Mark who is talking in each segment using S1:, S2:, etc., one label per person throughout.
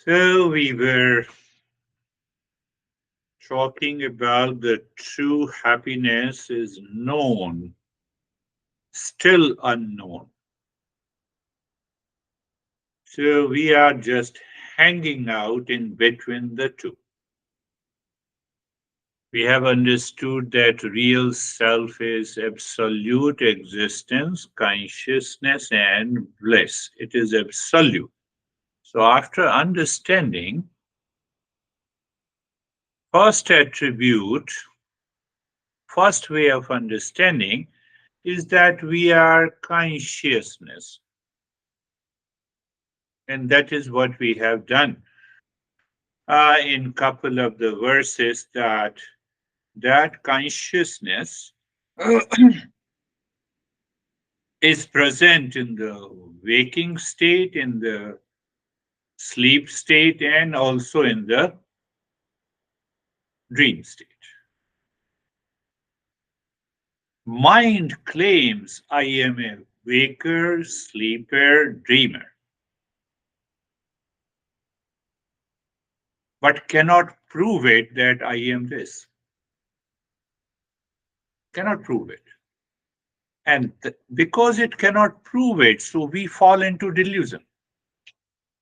S1: So we were talking about the true happiness is known, still unknown. So we are just hanging out in between the two. We have understood that real self is absolute existence, consciousness, and bliss. It is absolute. So after understanding, first attribute, first way of understanding is that we are consciousness. And that is what we have done in couple of the verses that consciousness is present in the waking state, in the sleep state, and also in the dream state. Mind claims I am a waker, sleeper, dreamer, but cannot prove it that I am this. Cannot prove it. And because it cannot prove it, so we fall into delusion.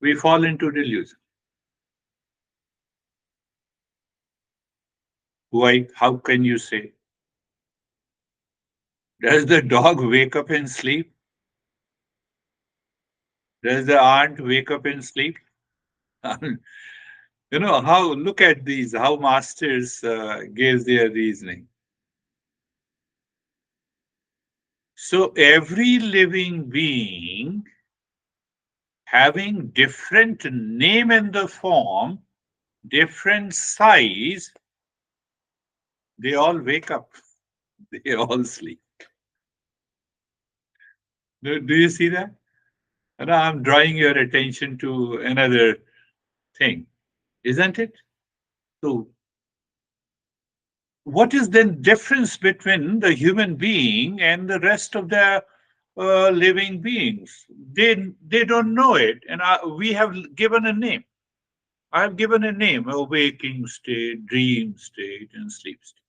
S1: We fall into delusion. Why? How can you say? Does the dog wake up and sleep? Does the ant wake up and sleep? How, look at these, how masters gave their reasoning. So every living being having different name and the form, different size, they all wake up, they all sleep. Do you see that? And I'm drawing your attention to another thing, isn't it? So, what is the difference between the human being and the rest of the living beings? They don't know it, and we have given a name. I have given a name: a waking state, dream state, and sleep state.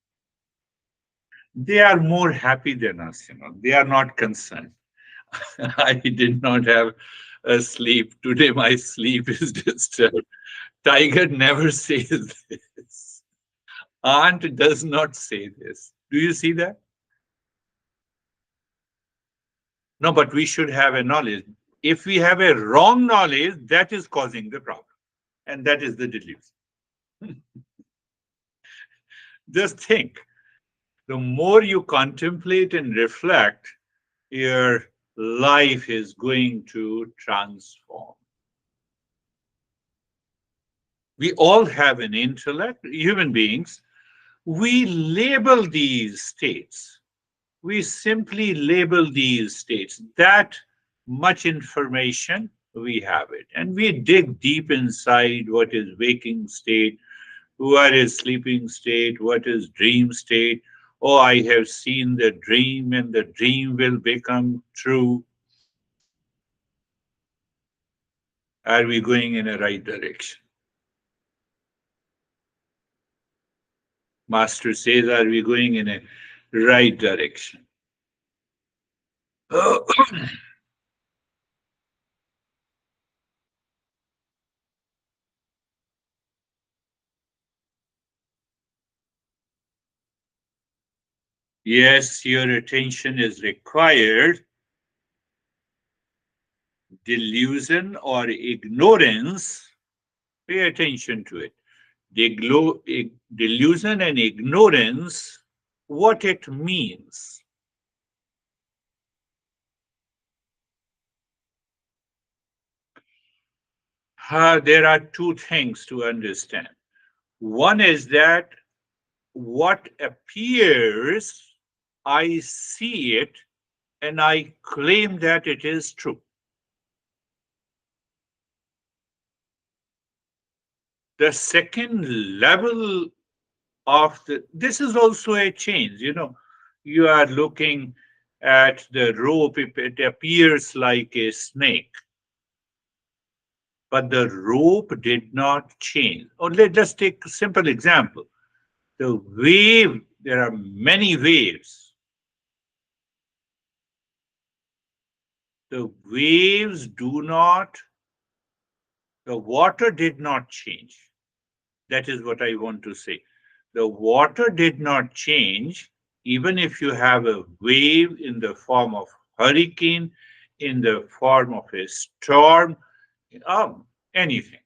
S1: They are more happy than us. They are not concerned. I did not have a sleep today. My sleep is disturbed. Tiger never says this. Ant does not say this. Do you see that? No, but we should have a knowledge. If we have a wrong knowledge, that is causing the problem. And that is the delusion. Just think, the more you contemplate and reflect, your life is going to transform. We all have an intellect, human beings. We label these states. We simply label these states. That much information, we have it. And we dig deep inside what is waking state, what is sleeping state, what is dream state. Oh, I have seen the dream and the dream will become true. Are we going in a right direction? Master says, are we going in a right direction? Yes, your attention is required. Delusion or ignorance, pay attention to it. Delusion and ignorance, what it means. There are two things to understand. One is that what appears, I see it and I claim that it is true. The second level of this is also a change. You are looking at the rope, it appears like a snake. but the rope did not change. Or let's take a simple example. The wave, there are many waves. The waves do not, the water did not change. That is what I want to say. The water did not change, even if you have a wave in the form of hurricane, in the form of a storm, anything.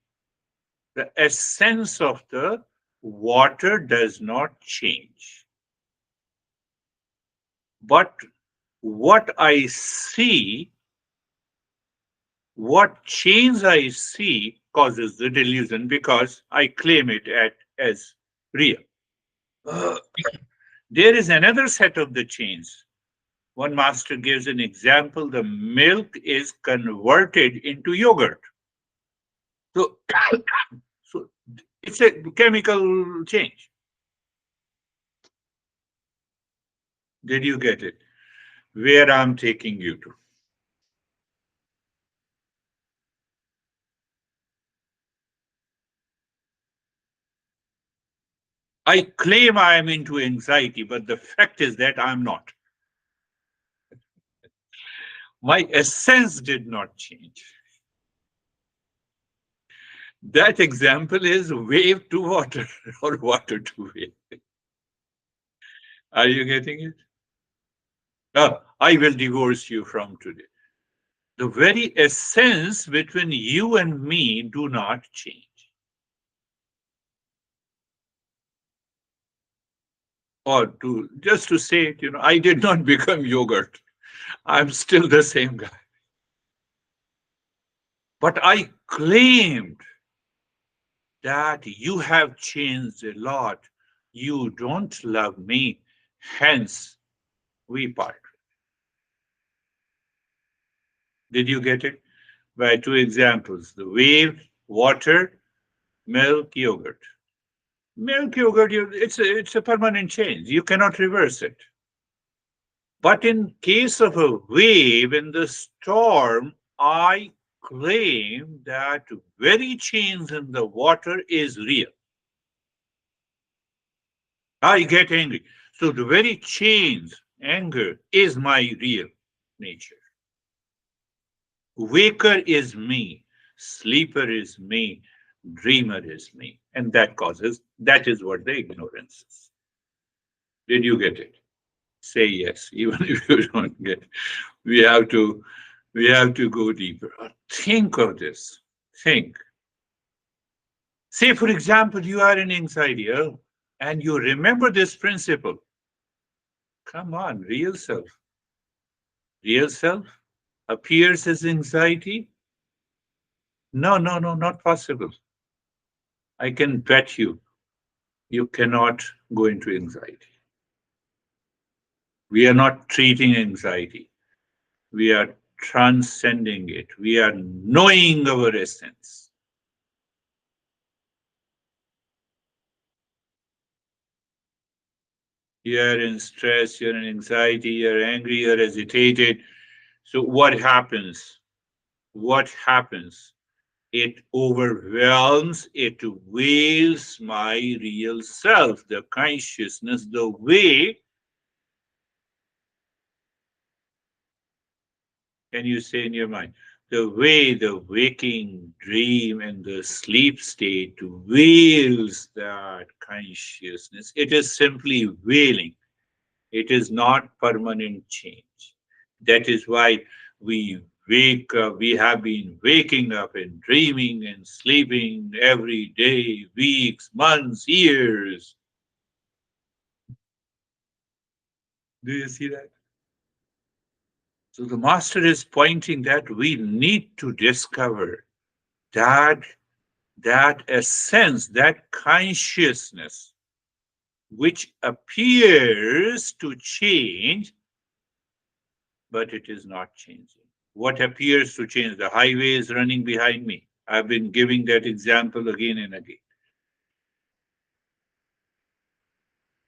S1: The essence of the water does not change. But what I see, what change I see causes the delusion because I claim it as real. Uh, there is another set of the chains. One master gives an example the milk is converted into yogurt. So, so it's a chemical change. Did you get it? Where I'm taking you to? I claim I am into anxiety, but the fact is that I'm not. My essence did not change. That example is wave to water or water to wave. Are you getting it? I will divorce you from today. The very essence between you and me do not change. Or to just to say it, I did not become yogurt. I'm still the same guy. But I claimed that you have changed a lot. You don't love me. Hence, we part. Did you get it? By two examples the wave, water, milk, yogurt. Milk yogurt, it's a permanent change. You cannot reverse it. But in case of a wave in the storm, I claim that very change in the water is real. I get angry. So the very change, anger, is my real nature. Waker is me, sleeper is me, dreamer is me. And that is what the ignorance is. Did you get it? Say yes, even if you don't get it. We have to we have to go deeper. Think of this. Think. Say, for example, you are in anxiety and you remember this principle. Come on, real self. Real self appears as anxiety? No, no, no, not possible. I can bet you cannot go into anxiety. We are not treating anxiety. We are transcending it. We are knowing our essence. You're in stress, you're in anxiety, you're angry, you're agitated. So what happens? What happens? It overwhelms, it veils my real self, the consciousness, the way. Can you say in your mind? The way the waking dream and the sleep state veils that consciousness. It is simply veiling. It is not permanent change. That is why we wake up, we have been waking up and dreaming and sleeping every day, weeks, months, years. Do you see that? So the master is pointing that we need to discover that that essence, that consciousness, which appears to change, but it is not changing. What appears to change? The highway is running behind me. I've been giving that example again and again.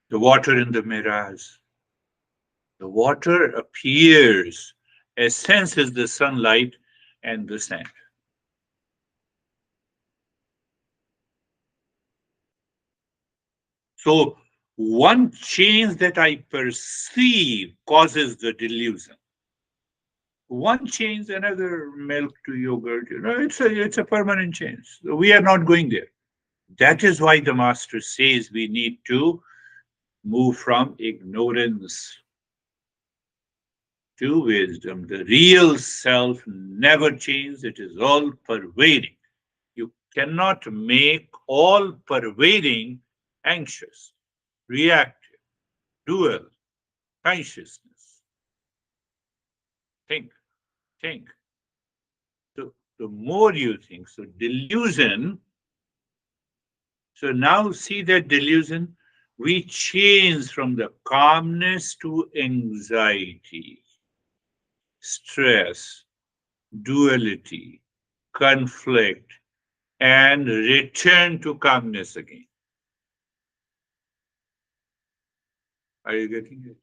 S1: The water in the mirage. The water appears. Essence is the sunlight and the sand. So one change that I perceive causes the delusion. One change, another milk to yogurt. It's a permanent change. We are not going there. That is why the master says we need to move from ignorance to wisdom. The real self never changes, it is all pervading. You cannot make all pervading anxious, reactive, dual consciousness. Think, think. So the more you think, so delusion, so now see that delusion, we change from the calmness to anxiety, stress, duality, conflict, and return to calmness again. Are you getting it?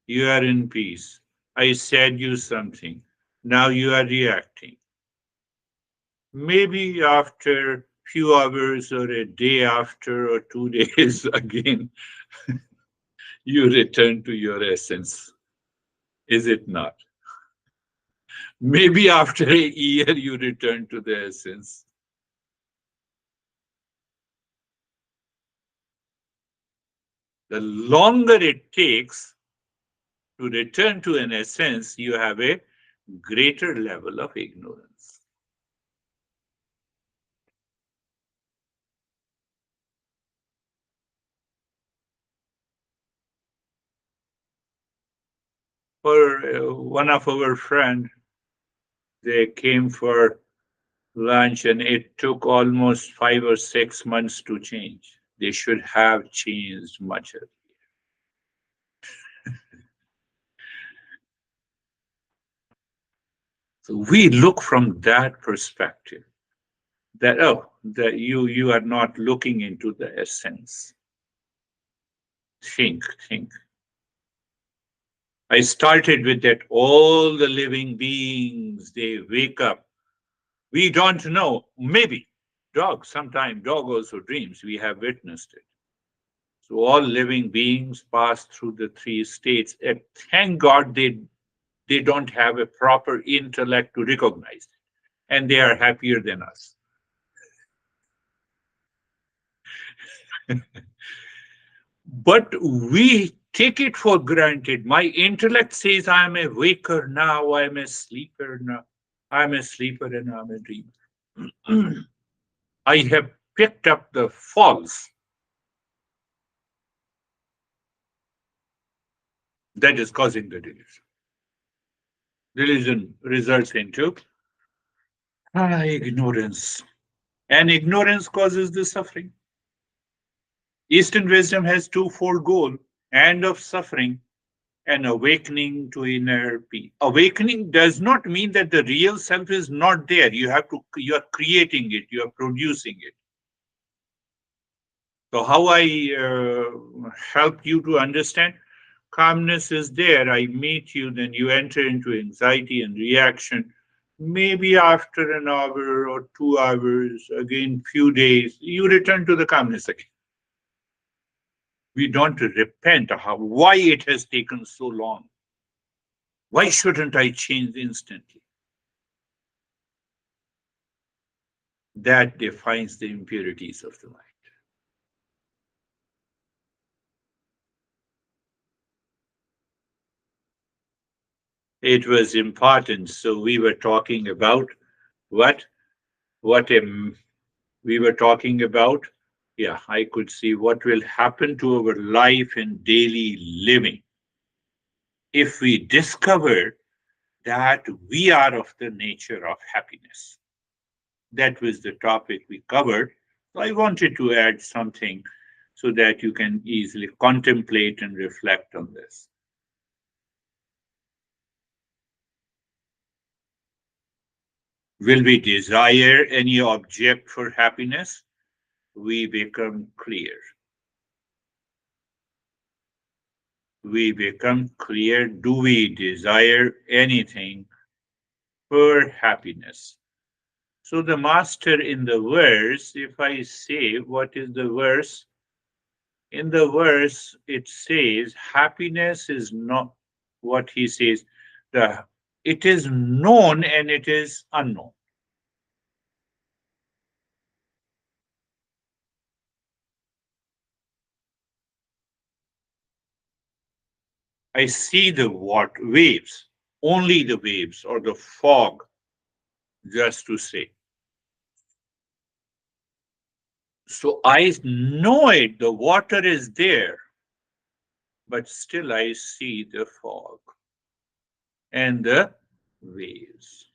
S1: You are in peace. I said you something. Now you are reacting. Maybe after few hours or a day after or 2 days again, you return to your essence. Is it not? Maybe after a year, you return to the essence. The longer it takes to return to an essence, you have a greater level of ignorance. For one of our friend, they came for lunch and it took almost 5 or 6 months to change. They should have changed much earlier. So we look from that perspective that, oh, that you are not looking into the essence. Think. I started with that all the living beings, they wake up. We don't know. Maybe sometime dog also dreams. We have witnessed it. So all living beings pass through the three states. And thank God they don't have a proper intellect to recognize it. And they are happier than us. But we take it for granted. My intellect says I am a waker now, I am a sleeper now. I am a sleeper and I am a dreamer. I have picked up the false that is causing the delusion. Delusion results into ignorance. And ignorance causes the suffering. Eastern wisdom has twofold goal: end of suffering and awakening to inner peace. Awakening does not mean that the real self is not there. You are creating it, you are producing it. So how I help you to understand? Calmness is there. I meet you, then you enter into anxiety and reaction. Maybe after an hour or 2 hours, again few days, you return to the calmness again. We don't repent why it has taken so long. Why shouldn't I change instantly? That defines the impurities of the mind. It was important. So we were talking about what? What we were talking about? Yeah, I could see what will happen to our life and daily living if we discover that we are of the nature of happiness. That was the topic we covered. So I wanted to add something so that you can easily contemplate and reflect on this. Will we desire any object for happiness? We become clear. We become clear. Do we desire anything for happiness? So the master in the verse, if I say what is the verse, In the verse, it says, happiness is not what he says. The it is known and it is unknown. I see the what waves, only the waves or the fog, just to say. So I know it, the water is there, but still I see the fog and the waves.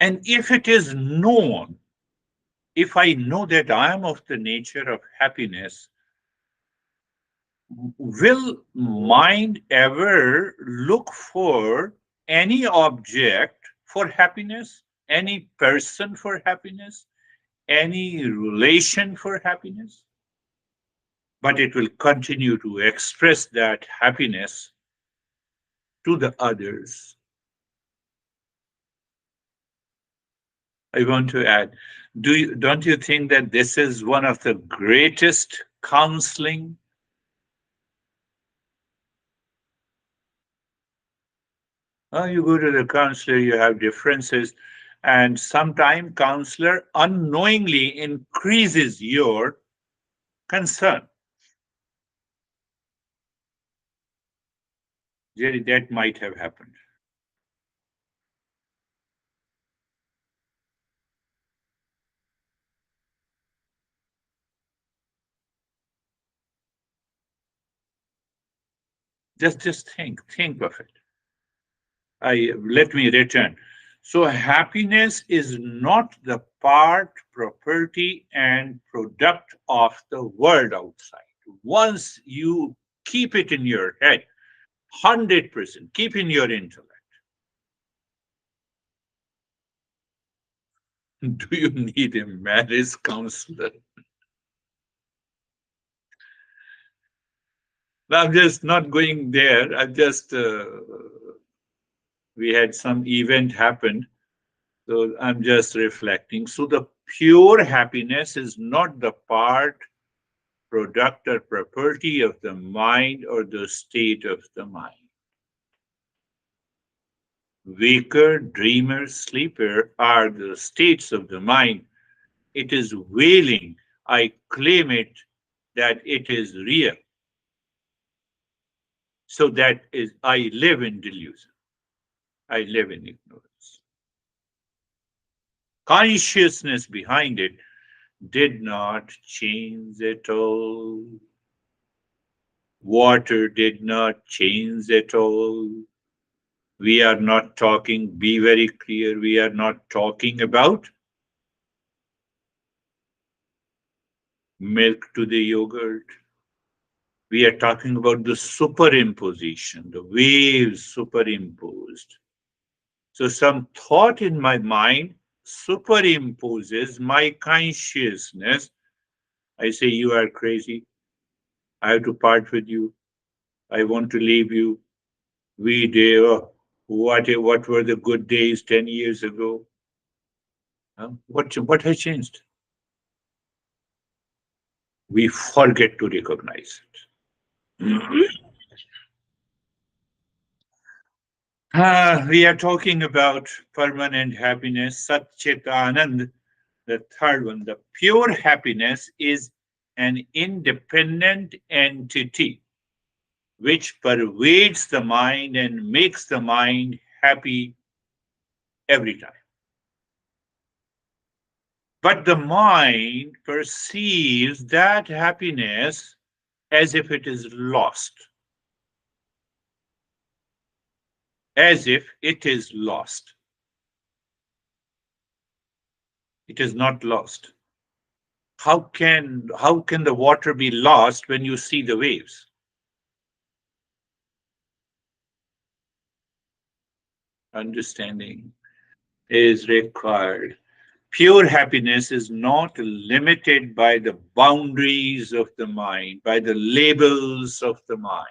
S1: And if it is known, if I know that I am of the nature of happiness, will mind ever look for any object for happiness, any person for happiness, any relation for happiness? But it will continue to express that happiness to the others. I want to add, don't you think that this is one of the greatest counseling? You go to the counselor, you have differences, and sometimes counselor unknowingly increases your concern. Jerry, that might have happened. Just think of it. I let me return. So happiness is not the part, property, and product of the world outside. Once you keep it in your head, 100%, keep in your intellect. Do you need a marriage counselor? I'm just not going there. I just we had some event happen, so I'm just reflecting. So the pure happiness is not the part, product, or property of the mind or the state of the mind. Waker, dreamer, sleeper are the states of the mind. It is wailing. I claim it that it is real. So that is, I live in delusion. I live in ignorance. Consciousness behind it did not change at all. Water did not change at all. We are not talking, be very clear, we are not talking about milk to the yogurt. We are talking about the superimposition, the waves superimposed. So some thought in my mind superimposes my consciousness. I say, you are crazy. I have to part with you. I want to leave you. We did, what were the good days 10 years ago? Huh? What has changed? We forget to recognize it. We are talking about permanent happiness, Satchitanand. The third one, the pure happiness is an independent entity which pervades the mind and makes the mind happy every time. But the mind perceives that happiness as if it is lost, as if it is lost. It is not lost. How can the water be lost when you see the waves? Understanding is required. Pure happiness is not limited by the boundaries of the mind, by the labels of the mind.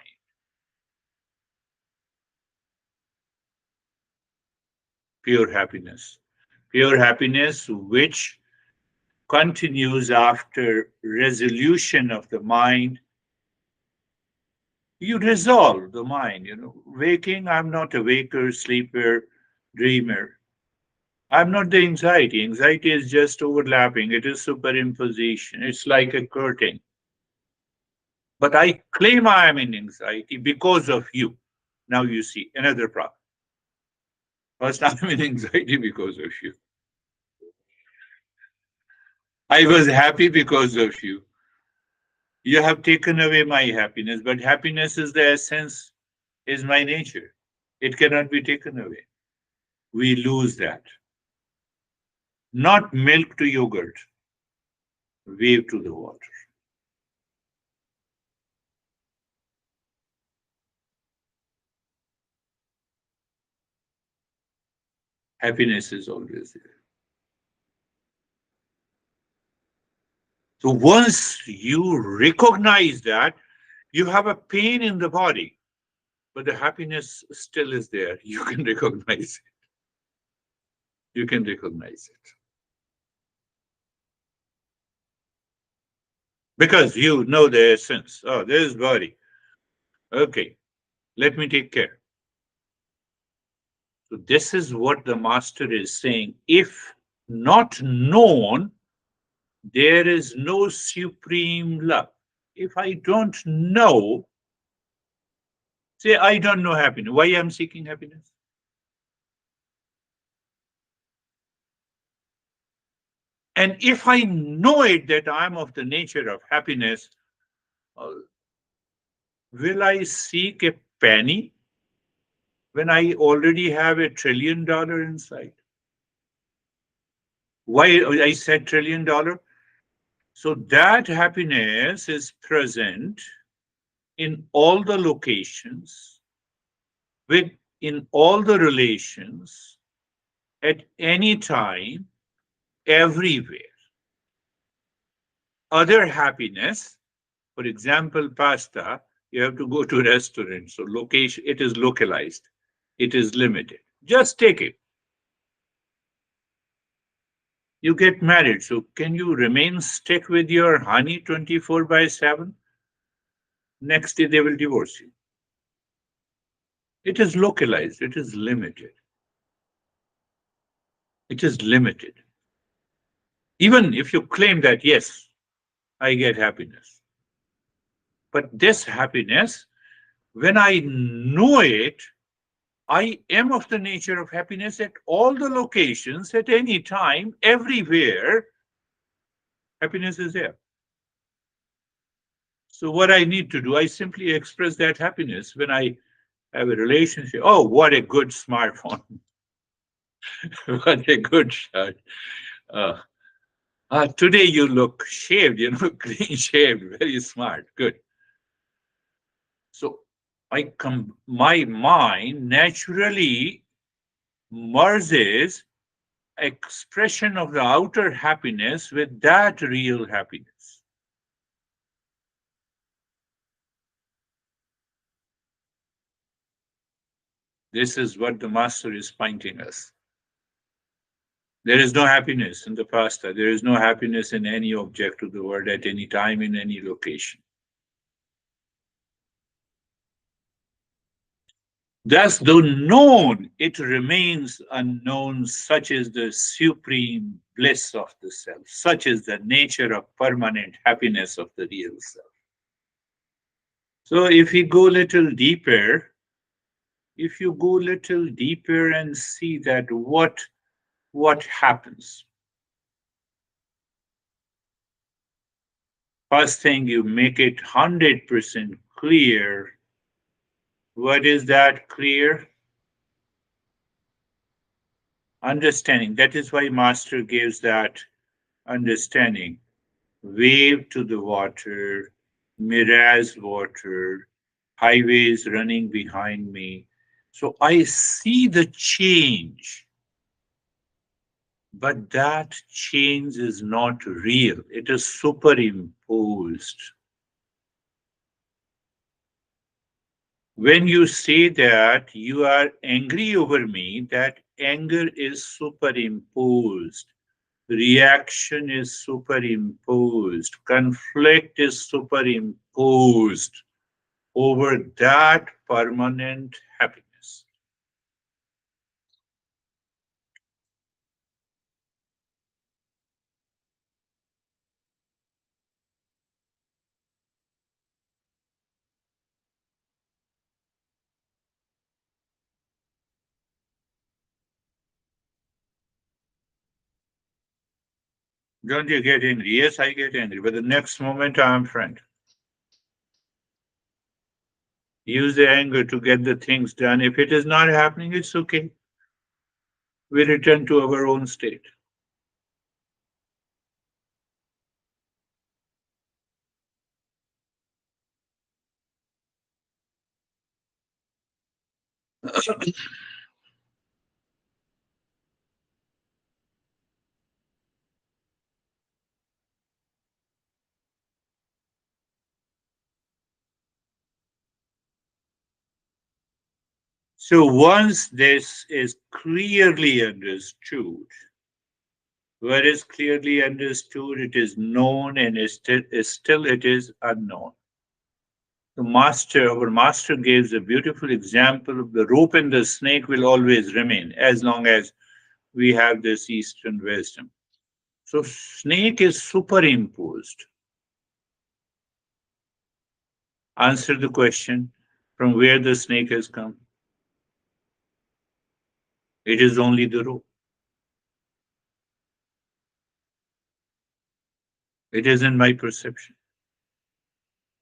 S1: Pure happiness. Pure happiness which continues after resolution of the mind. You resolve the mind, Waking, I'm not a waker, sleeper, dreamer. I'm not the anxiety. Anxiety is just overlapping, it is superimposition. It's like a curtain. But I claim I am in anxiety because of you. Now you see another problem. First, I'm in anxiety because of you. I was happy because of you. You have taken away my happiness, but happiness is the essence, is my nature. It cannot be taken away. We lose that. Not milk to yogurt, wave to the water. Happiness is always there. So once you recognize that, you have a pain in the body, but the happiness still is there. You can recognize it. You can recognize it. Because you know the essence. Oh, there's body. Okay, let me take care. So this is what the master is saying. If not known, there is no supreme love. If I don't know, say I don't know happiness. Why I'm seeking happiness? And if I know it that I'm of the nature of happiness, uh, will I seek a penny when I already have $1 trillion inside? Why I said $1 trillion? So that happiness is present in all the locations, with in all the relations, at any time, everywhere. Other happiness, for example, pasta, you have to go to a restaurant. So location, it is localized, it is limited. Just take it. You get married. So can you remain stick with your honey 24 by 7? Next day they will divorce you. It is localized, it is limited. It is limited. Even if you claim that, yes, I get happiness. But this happiness, when I know it, I am of the nature of happiness at all the locations, at any time, everywhere. Happiness is there. So, what I need to do, I simply express that happiness when I have a relationship. Oh, what a good smartphone. What a good shot. Uh, Today you look shaved, clean shaved, very smart. Good. So, my mind naturally merges expression of the outer happiness with that real happiness. This is what the master is pointing us. There is no happiness in the pasta. There is no happiness in any object of the world at any time, in any location. Thus, though known, it remains unknown. Such is the supreme bliss of the self. Such is the nature of permanent happiness of the real self. So, if we go a little deeper, if you go a little deeper and see that what happens. First thing, you make it 100% clear. What is that clear? Understanding. That is why Master gives that understanding. Wave to the water, mirage water, highways running behind me. So I see the change, but that change is not real. It is superimposed. When you say that you are angry over me, that anger is superimposed, reaction is superimposed, conflict is superimposed over that permanent happiness. Don't you get angry? Yes, I get angry, but the next moment I am friend. Use the anger to get the things done. If it is not happening, it's okay. We return to our own state. So once this is clearly understood, where is clearly understood, it is known and is still it is unknown. Our master gives a beautiful example of the rope and the snake will always remain as long as we have this Eastern wisdom. So snake is superimposed. Answer the question from where the snake has come. It is only the rope. It is in my perception.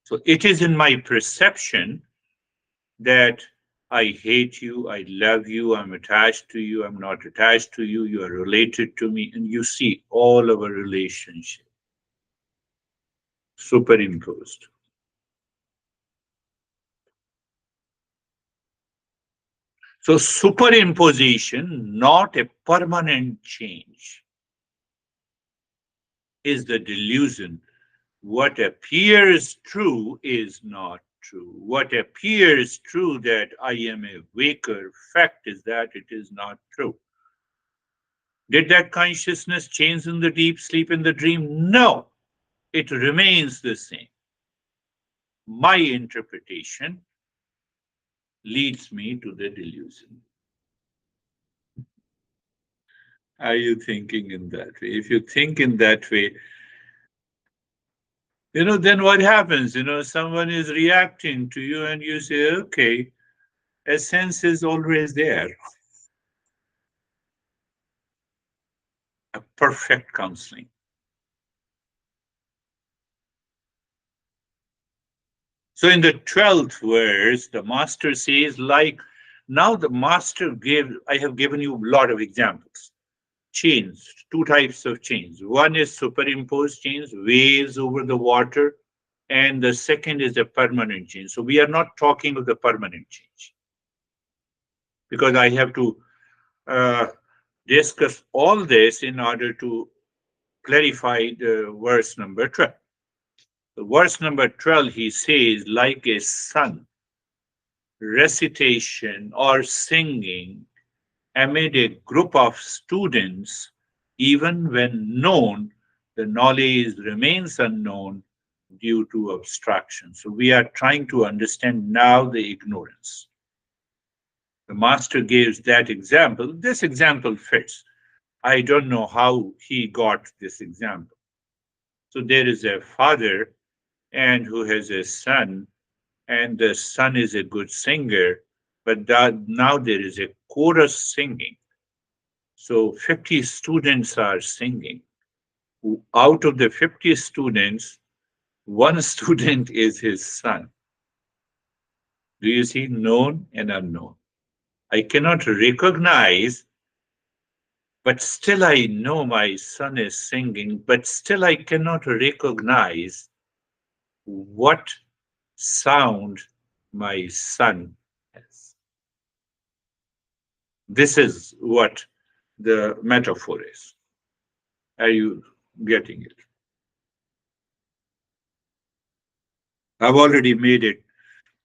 S1: So it is in my perception that I hate you, I love you, I'm attached to you, I'm not attached to you, you are related to me, and you see all our relationship superimposed. So superimposition, not a permanent change, is the delusion. What appears true is not true. What appears true that I am a waker, fact is that it is not true. Did that consciousness change in the deep sleep in the dream? No, it remains the same. My interpretation leads me to the delusion. Are you thinking in that way? If you think in that way, then what happens? Someone is reacting to you and you say, okay, essence is always there. A perfect counseling. So in the 12th verse, the master says, now the master I have given you a lot of examples. Chains, two types of chains. One is superimposed chains, waves over the water, and the second is a permanent change. So we are not talking of the permanent change because I have to uh, discuss all this in order to clarify the verse number 12. The verse number 12, he says, like a sun, recitation or singing amid a group of students, even when known, the knowledge remains unknown due to abstraction. So we are trying to understand now the ignorance. The master gives that example. This example fits. I don't know how he got this example. So there is a father and who has a son, and the son is a good singer, but now there is a chorus singing. So 50 students are singing. Out of the 50 students, one student is his son. Do you see known and unknown? I cannot recognize, but still I know my son is singing, but still I cannot recognize what sound my son has. This is what the metaphor is. Are you getting it? I've already made it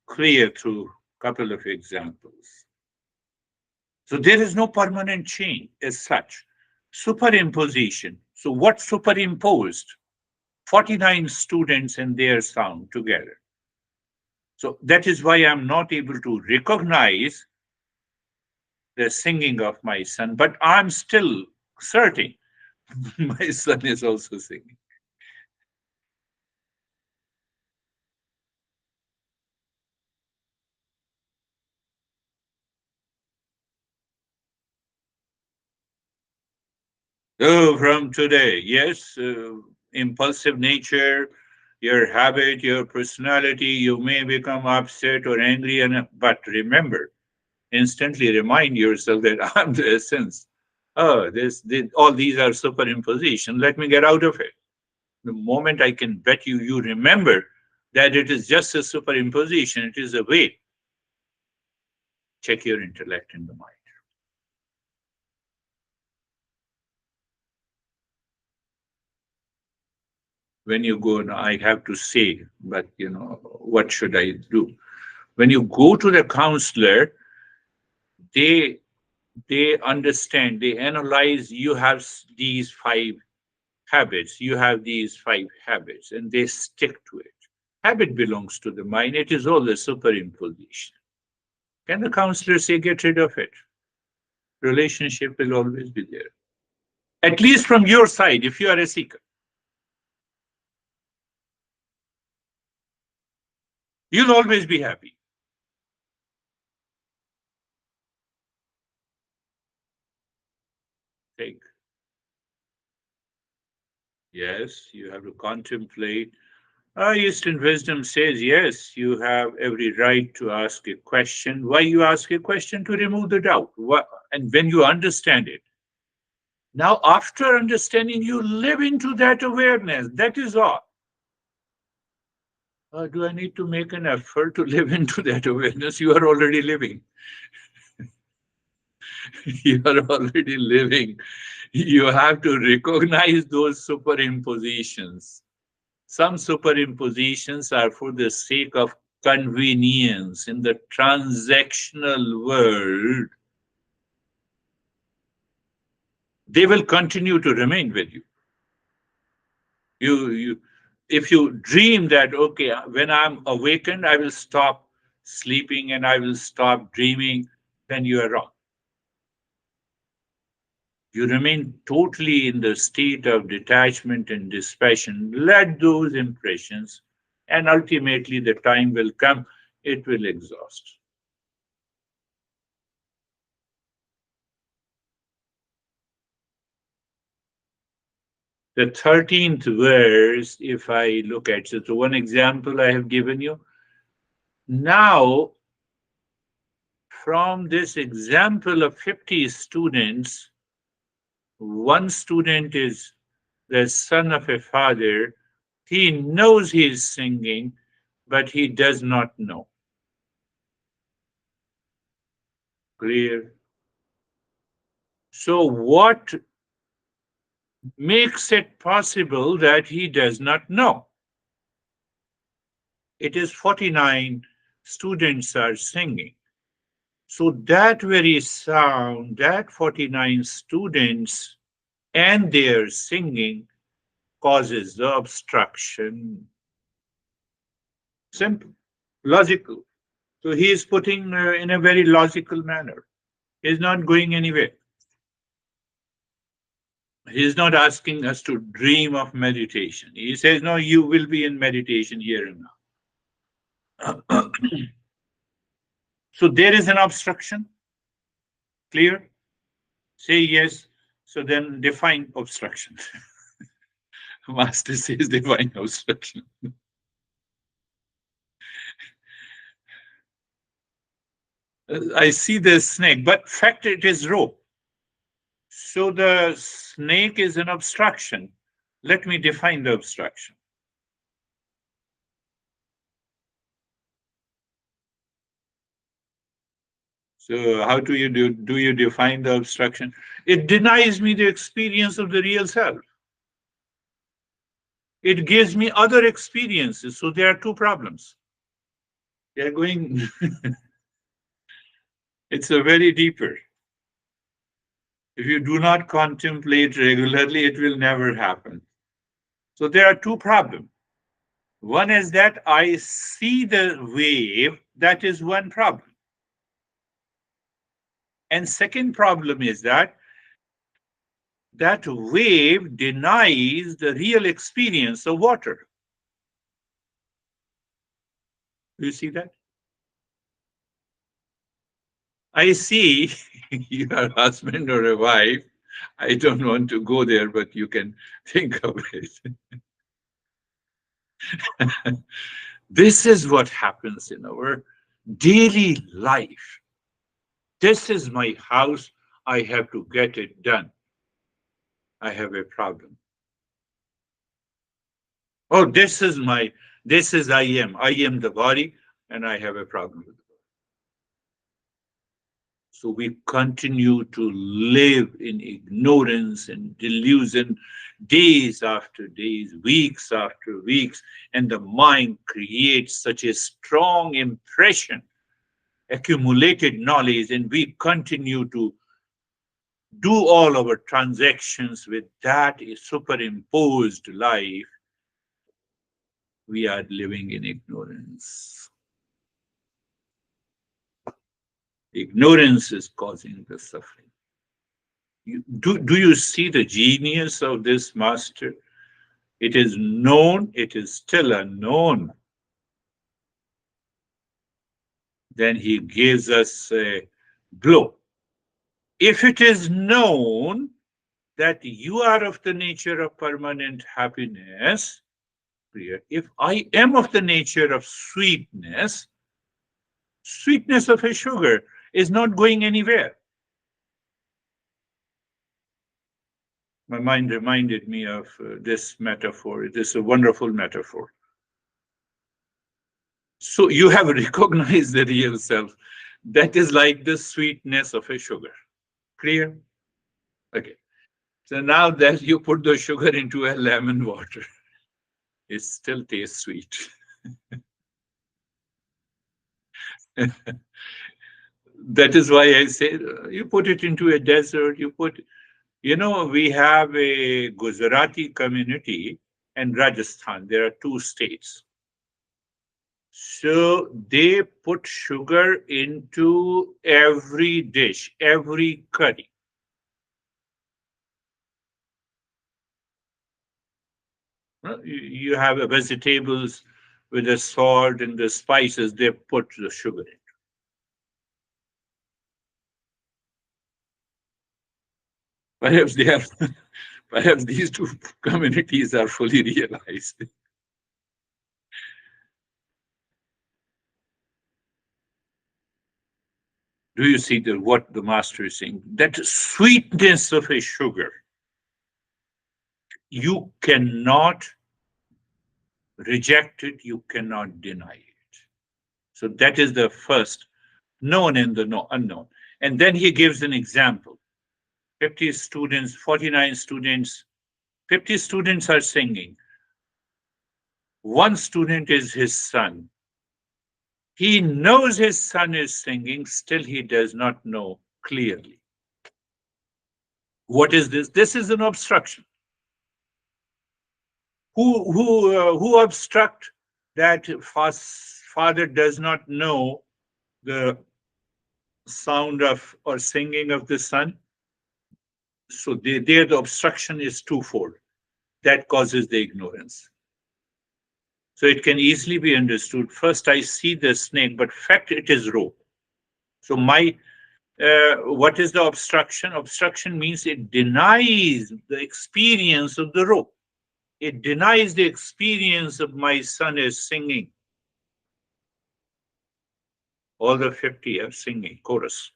S1: clear through a couple of examples. So there is no permanent change as such. Superimposition. So what superimposed? 49 students and their sound together. So that is why I'm not able to recognize the singing of my son, but I'm still certain my son is also singing. Oh, from today, yes, impulsive nature, your habit, your personality, you may become upset or angry, but remember, instantly remind yourself that I'm the essence. Oh, all these are superimposition. Let me get out of it. The moment I can bet you, you remember that it is just a superimposition. It is a way. Check your intellect in the mind. When you go, now I have to say, but what should I do? When you go to the counselor, they they understand, they analyze. You have these five habits. You have these five habits, and they stick to it. Habit belongs to the mind. It is all a superimposition. Can the counselor say, get rid of it? Relationship will always be there. At least from your side, if you are a seeker, you'll always be happy. Take. Yes, you have to contemplate. Eastern wisdom says, yes, you have every right to ask a question. Why you ask a question? To remove the doubt. And when you understand it, now after understanding, you live into that awareness. That is all. Do I need to make an effort to live into that awareness? You are already living. You are already living. You have to recognize those superimpositions. Some superimpositions are for the sake of convenience. In the transactional world, they will continue to remain with you. You, if you dream that, okay, when I'm awakened, I will stop sleeping and I will stop dreaming, then you are wrong. You remain totally in the state of detachment and dispassion. Let those impressions, and ultimately the time will come, it will exhaust. The 13th verse, if I look at it, so one example I have given you. Now, from this example of 50 students, one student is the son of a father. He knows he is singing, but he does not know. Clear? So, what makes it possible that he does not know? It is 49 students are singing. So that very sound, that 49 students and their singing causes the obstruction. Simple, logical. So he is putting in a very logical manner. He is not going anywhere. He is not asking us to dream of meditation. He says, no, you will be in meditation here and now. So there is an obstruction. Clear? Say yes. So then define obstruction. Master says define obstruction. I see the snake, but fact it is rope. So the snake is an obstruction. Let me define the obstruction. So how do you define the obstruction? It denies me the experience of the real self. It gives me other experiences. So there are two problems. They are going. It's a very deeper. If you do not contemplate regularly, it will never happen. So there are two problems. One is that I see the wave, that is one problem. And second problem is that that wave denies the real experience of water. Do you see that? I see your husband or a wife. I don't want to go there, but you can think of it. This is what happens in our daily life. This is my house. I have to get it done. I have a problem. Oh, this is I am. I am the body, and I have a problem with it. So we continue to live in ignorance and delusion days after days, weeks after weeks, and the mind creates such a strong impression, accumulated knowledge, and we continue to do all our transactions with that superimposed life. We are living in ignorance. Ignorance is causing the suffering. Do you see the genius of this master? It is known, it is still unknown. Then he gives us a blow. If it is known that you are of the nature of permanent happiness, if I am of the nature of sweetness, sweetness of a sugar is not going anywhere. My mind reminded me of this metaphor. This is a wonderful metaphor. So you have recognized the real self. That is like the sweetness of a sugar. Clear? Okay. So now that you put the sugar into a lemon water, it still tastes sweet. That is why I say you put it into a desert, we have a Gujarati community in Rajasthan. There are two states. So they put sugar into every dish, every curry. You have vegetables with the salt and the spices, they put the sugar in. Perhaps they are, perhaps these two communities are fully realized. Do you see what the master is saying? That sweetness of a sugar, you cannot reject it, you cannot deny it. So that is the first known and the unknown. And then he gives an example. 50 students, 49 students, 50 students are singing. One student is his son. He knows his son is singing, still he does not know clearly. What is this? This is an obstruction. Who obstruct that father does not know the sound of or singing of the son? So there the obstruction is twofold. That causes the ignorance. So it can easily be understood. First, I see the snake, but fact it is rope. So what is the obstruction? Obstruction means it denies the experience of the rope. It denies the experience of my son is singing. All the 50 are singing chorus.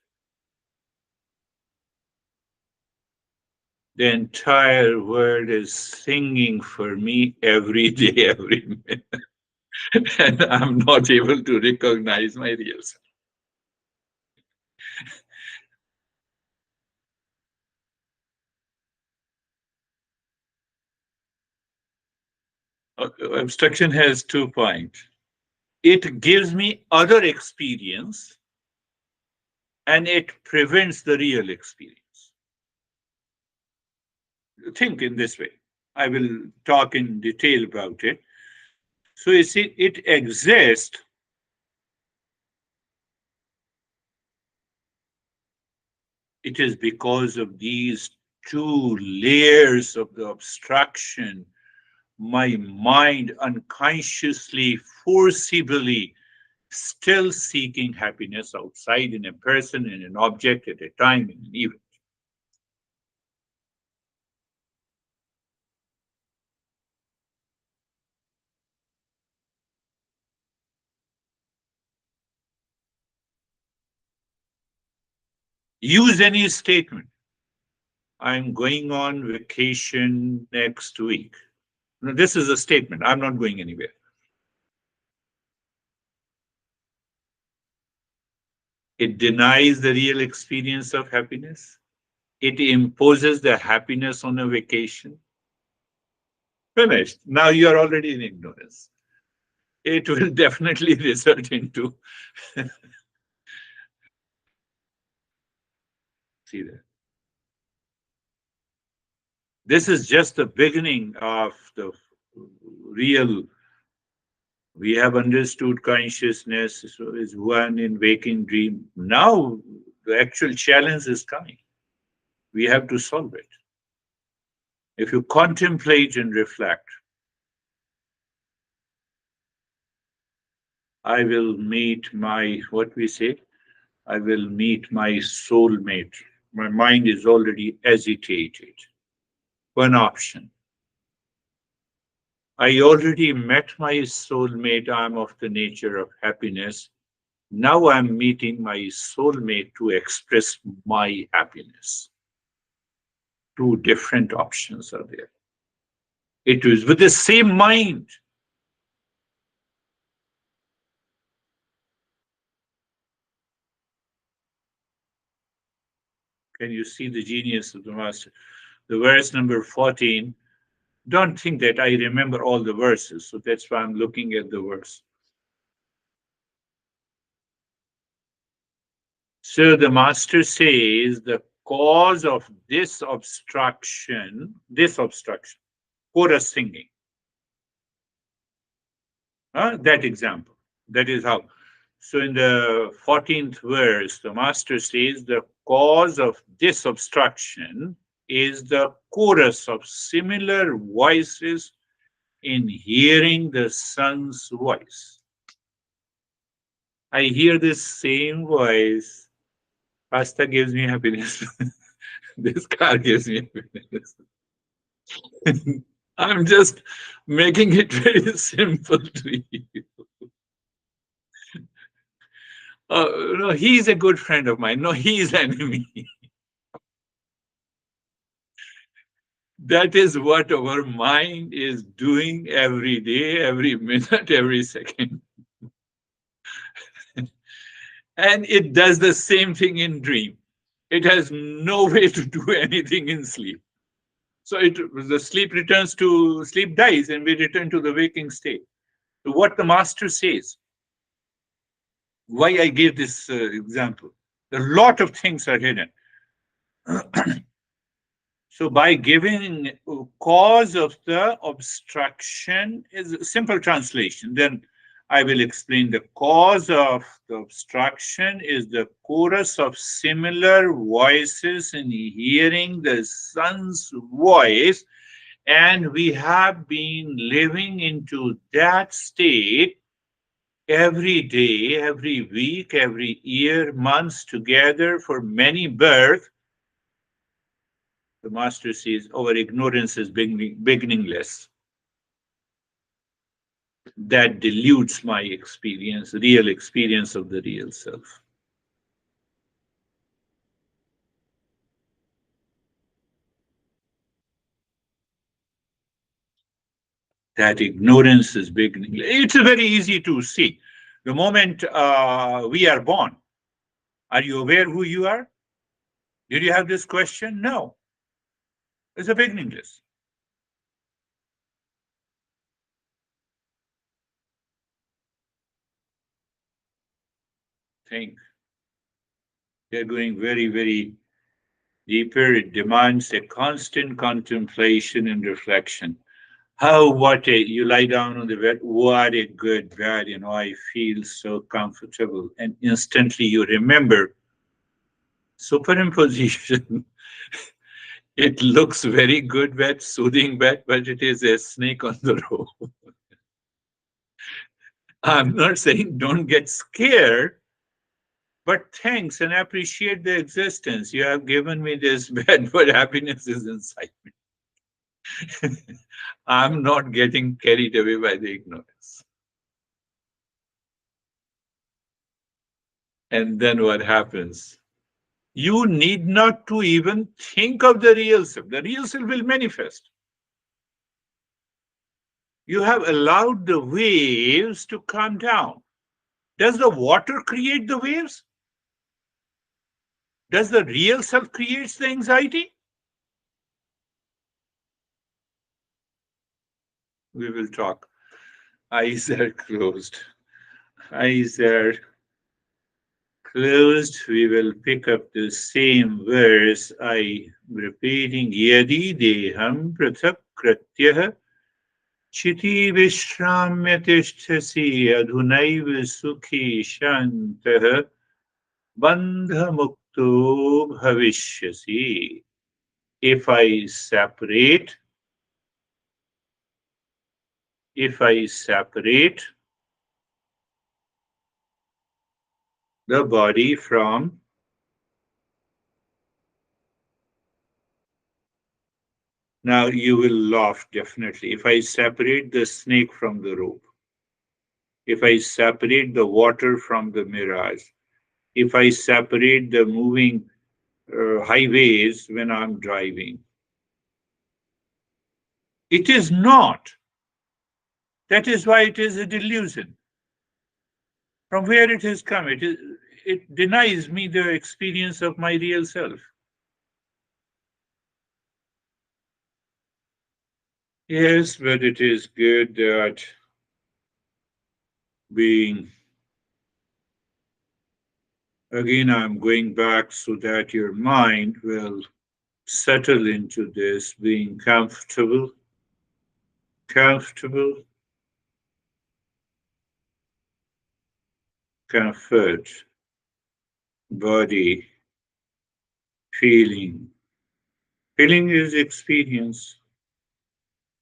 S1: The entire world is singing for me every day, every minute. And I'm not able to recognize my real self. Obstruction has 2 points. It gives me other experience and it prevents the real experience. think in this way. I will talk in detail about it. So you see, it exists. It is because of these two layers of the obstruction. My mind unconsciously, forcibly, still seeking happiness outside, in a person, in an object, at a time, in an event. Use any statement. I'm going on vacation next week. Now, this is a statement. I'm not going anywhere. It denies the real experience of happiness. It imposes the happiness on a vacation. Finished. Now you are already in ignorance. It will definitely result into see that. This is just the beginning of the real. We have understood consciousness is one in waking dream. Now the actual challenge is coming. We have to solve it. If you contemplate and reflect, I will meet my, what we say, I will meet my soulmate. My mind is already agitated. One option. I already met my soulmate. I'm of the nature of happiness. Now I'm meeting my soulmate to express my happiness. Two different options are there. It is with the same mind. Can you see the genius of the master? The verse number 14. Don't think that I remember all the verses, so that's why I'm looking at the verse. So the master says the cause of this obstruction, chorus singing, that example, that is how. So in the 14th verse, the master says the cause of this obstruction is the chorus of similar voices in hearing the son's voice. I hear this same voice. Pasta gives me happiness. This car gives me happiness. I'm just making it very simple to you. No, he's a good friend of mine. No, he's enemy. That is what our mind is doing every day, every minute, every second. And it does the same thing in dream. It has no way to do anything in sleep. So the sleep dies, and we return to the waking state. So what the master says, why I gave this example, a lot of things are hidden. So by giving cause of the obstruction is a simple translation. Then I will explain the cause of the obstruction is the chorus of similar voices in hearing the son's voice. And we have been living into that state every day, every week, every year, months together for many births. The master says our ignorance is beginningless. That dilutes my experience, real experience of the real self. That ignorance is beginningless. It's very easy to see. The moment we are born, are you aware who you are? Did you have this question? No. It's a beginningless. Think they're going very, very Deeper, it demands a constant contemplation and reflection. How, what a, you lie down on the bed, what a good bed, I feel so comfortable. And instantly you remember superimposition. It looks very good bed, soothing bed, but it is a snake on the rope. I'm not saying don't get scared, but thanks and appreciate the existence. You have given me this bed, but happiness is inside me. I'm not getting carried away by the ignorance. And then what happens? You need not to even think of the real self. The real self will manifest. You have allowed the waves to come down. Does the water create the waves? Does the real self create the anxiety? We will talk. Eyes are closed. Eyes are closed. We will pick up the same verse. I repeating Yadi Deham Prathak Kratyah Chiti Vishramya Tishtasi Adhunaiv Sukhi Shantah Bandha Mukto Bhavishyasi. If I separate, if I separate the body from, now you will laugh definitely. If I separate the snake from the rope, if I separate the water from the mirage, if I separate the moving highways when I'm driving, it is not. That is why it is a delusion. From where it has come, it denies me the experience of my real self. Yes, but it is good that being, again, I'm going back so that your mind will settle into this being comfortable, comfortable, comfort, body, feeling. Feeling is experience,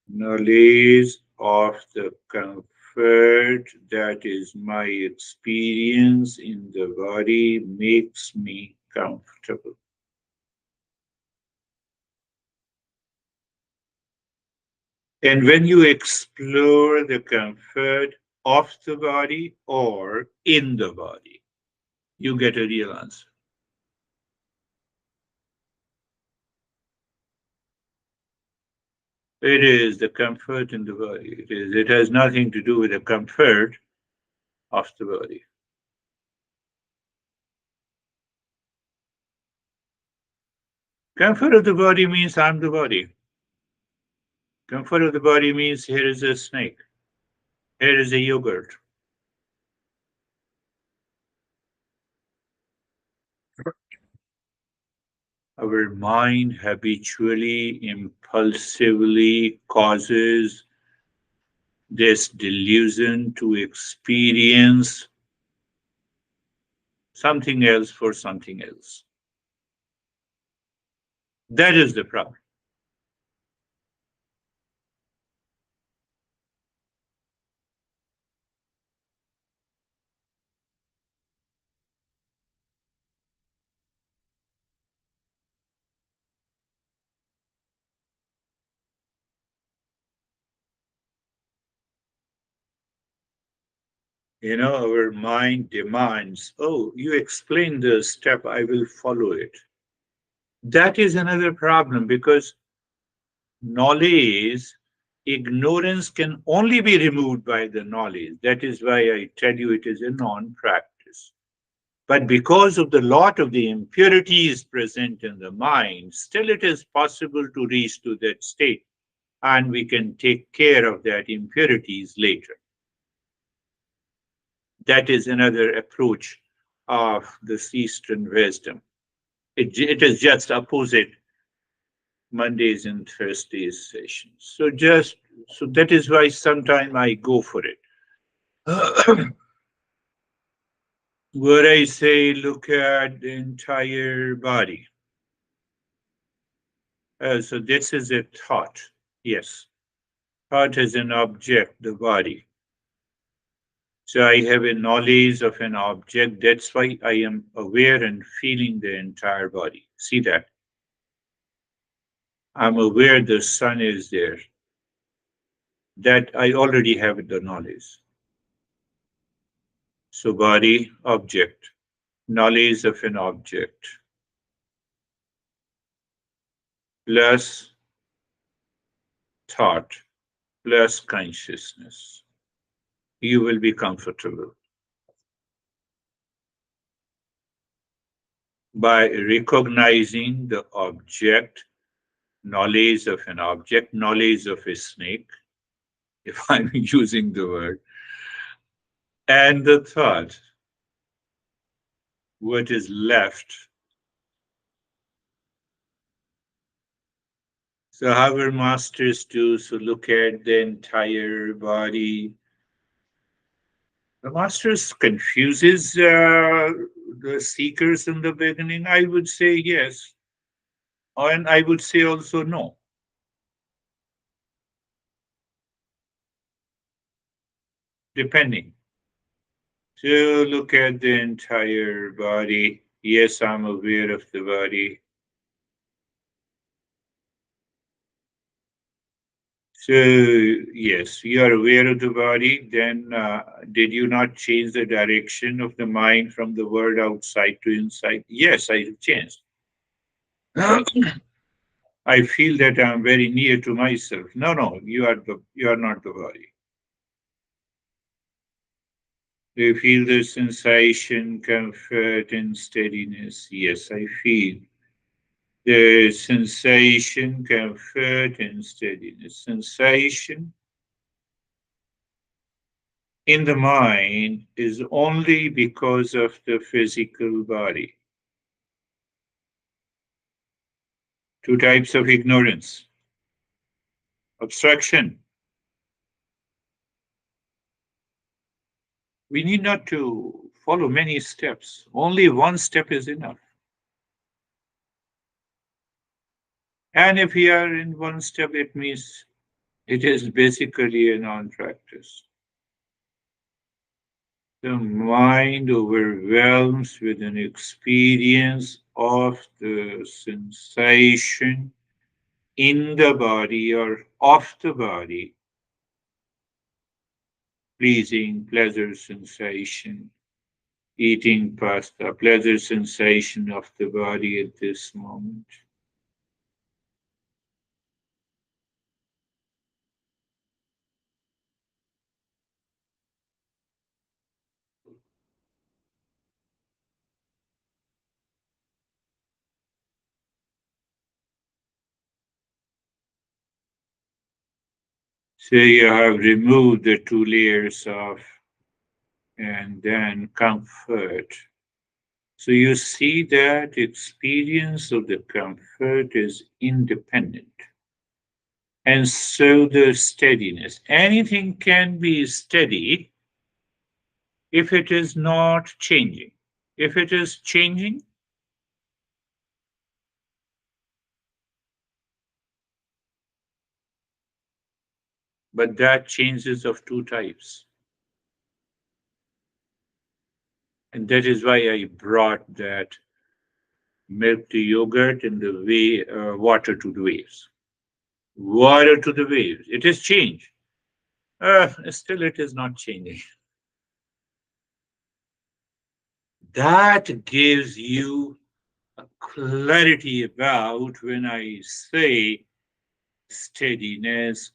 S1: knowledge of the comfort that is my experience in the body makes me comfortable. And when you explore the comfort of the body or in the body, you get a real answer. It is the comfort in the body. It has nothing to do with the comfort of the body. Comfort of the body means I'm the body. Comfort of the body means here is a snake. Here is a yogurt. Our mind habitually, impulsively causes this delusion to experience something else for something else. That is the problem. Our mind demands, oh, you explain the step, I will follow it. That is another problem because knowledge, ignorance can only be removed by the knowledge. That is why I tell you it is a non practice. But because of the lot of the impurities present in the mind, still it is possible to reach to that state, and we can take care of that impurities later. That is another approach of this Eastern wisdom. It is just opposite Mondays and Thursdays sessions. So that is why sometime I go for it. Where I say look at the entire body. So this is a thought. Yes. Thought is an object, the body. So I have a knowledge of an object. That's why I am aware and feeling the entire body. See that? I'm aware the sun is there. That I already have the knowledge. So body, object, knowledge of an object, plus thought, plus consciousness. You will be comfortable by recognizing the object, knowledge of an object, knowledge of a snake, if I'm using the word, and the thought, what is left. So, how our masters do, so look at the entire body. The masters confuses the seekers in the beginning. I would say yes, and I would say also no, depending. So, look at the entire body. Yes, I'm aware of the body. So, yes, you are aware of the body. Then, did you not change the direction of the mind from the world outside to inside? Yes, I have changed. I feel that I'm very near to myself. No, no, you are not the body. You feel the sensation, comfort, and steadiness. Yes, I feel the sensation, comfort, and steadiness. Sensation in the mind is only because of the physical body. Two types of ignorance: obstruction. We need not to follow many steps, only one step is enough. And if we are in one step, it means it is basically a non practice. The mind overwhelms with an experience of the sensation in the body or of the body, pleasing, pleasure sensation, eating pasta, pleasure sensation of the body at this moment. So you have removed the two layers of and then comfort. So you see that experience of the comfort is independent. And so the steadiness. Anything can be steady if it is not changing. If it is changing, but that changes of two types. And that is why I brought that milk to yogurt and the way water to the waves. Water to the waves. It is change. Still, it is not changing. That gives you a clarity about when I say steadiness.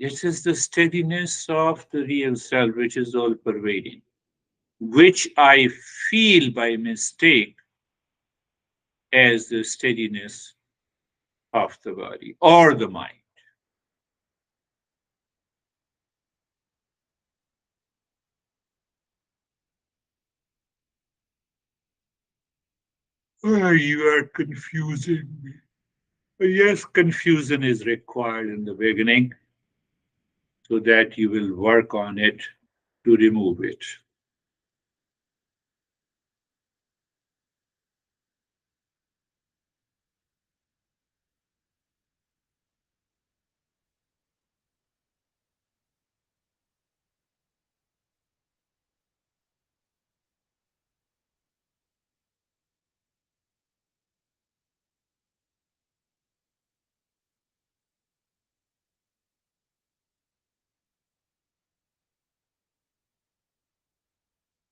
S1: This is the steadiness of the real self, which is all pervading, which I feel by mistake as the steadiness of the body or the mind. Oh, you are confusing me. Yes, confusion is required in the beginning so that you will work on it to remove it.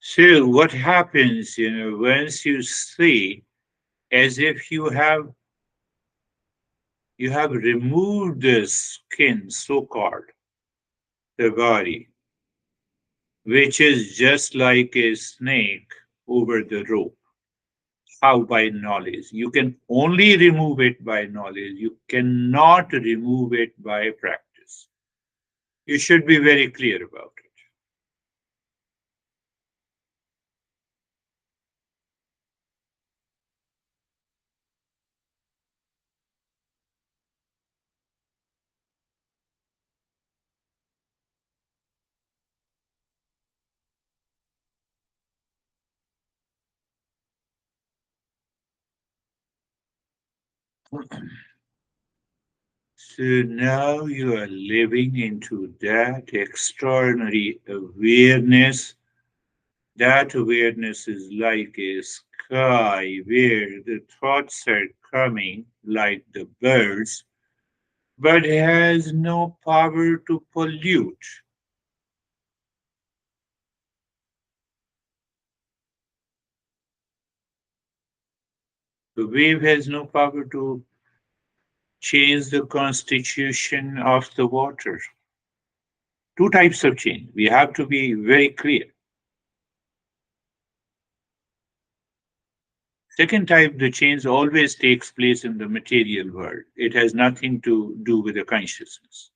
S1: So, what happens, once you see as if you have removed the skin, so called, the body, which is just like a snake over the rope. How? By knowledge. You can only remove it by knowledge. You cannot remove it by practice. You should be very clear about it. So now you are living into that extraordinary awareness. That awareness is like a sky where the thoughts are coming like the birds, but has no power to pollute. The wave has no power to change the constitution of the water. Two types of change. We have to be very clear. Second type, the change always takes place in the material world. It has nothing to do with the consciousness.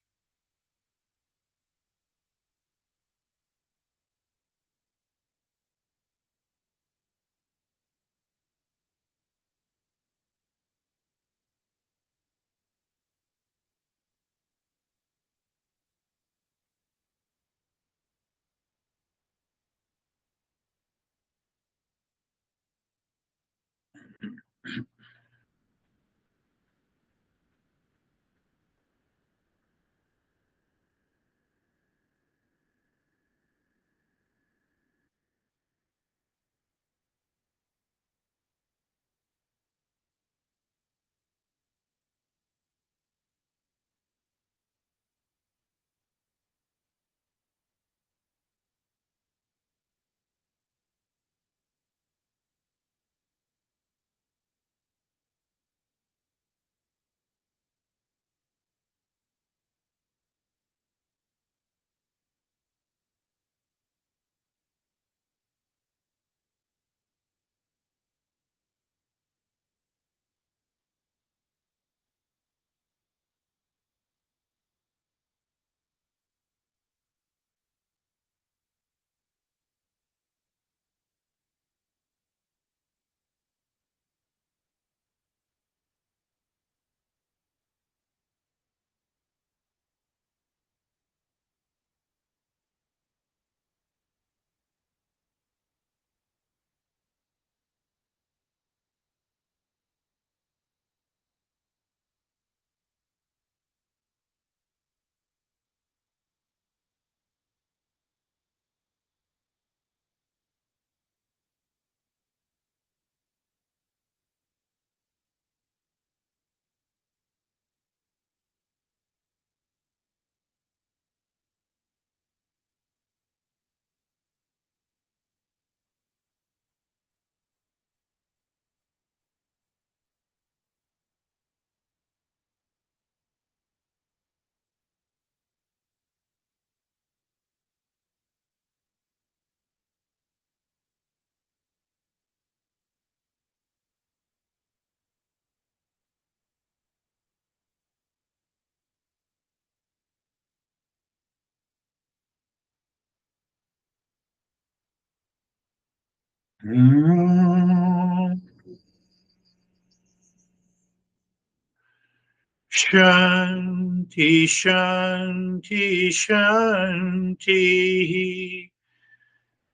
S1: Shanti, Shanti, Shanti.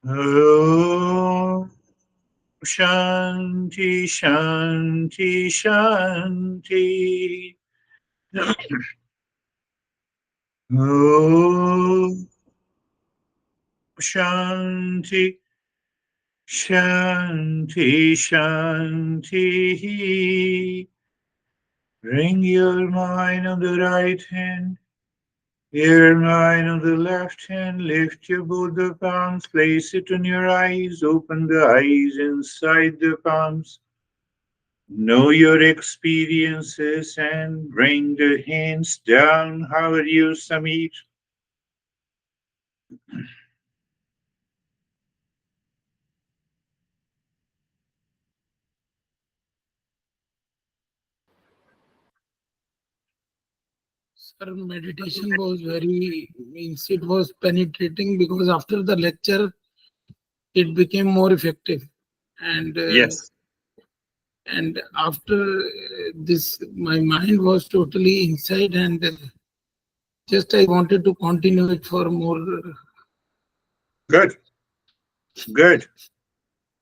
S1: Om Shanti, Shanti, Shanti. Om Shanti, Shanti, Shanti. Bring your mind on the right hand, your mind on the left hand. Lift your both the palms, place it on your eyes. Open the eyes inside the palms. Know your experiences and bring the hands down. How are you, Samit?
S2: Sir, meditation was very means it was penetrating because after the lecture it became more effective, and
S1: Yes.
S2: after this my mind was totally inside, and just I wanted to continue it for more.
S1: Good, good.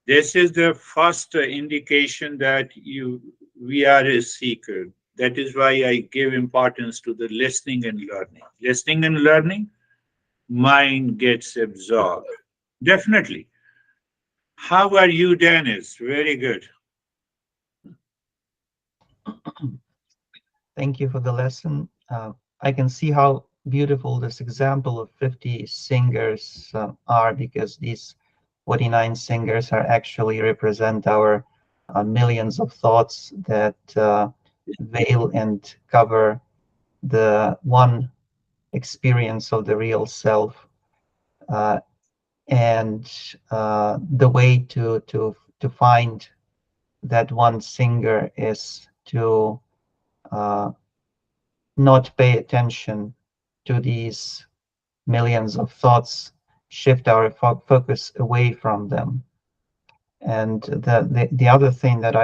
S1: This is the first indication that we are a seeker. That is why I give importance to the listening and learning. Listening and learning, mind gets absorbed. Definitely. How are you, Dennis? Very good.
S3: Thank you for the lesson. I can see how beautiful this example of 50 singers are, because these 49 singers are actually represent our millions of thoughts that veil and cover the one experience of the real self. Uh, and the way to find that one singer is to uh, not pay attention to these millions of thoughts, shift our focus away from them. And the other thing that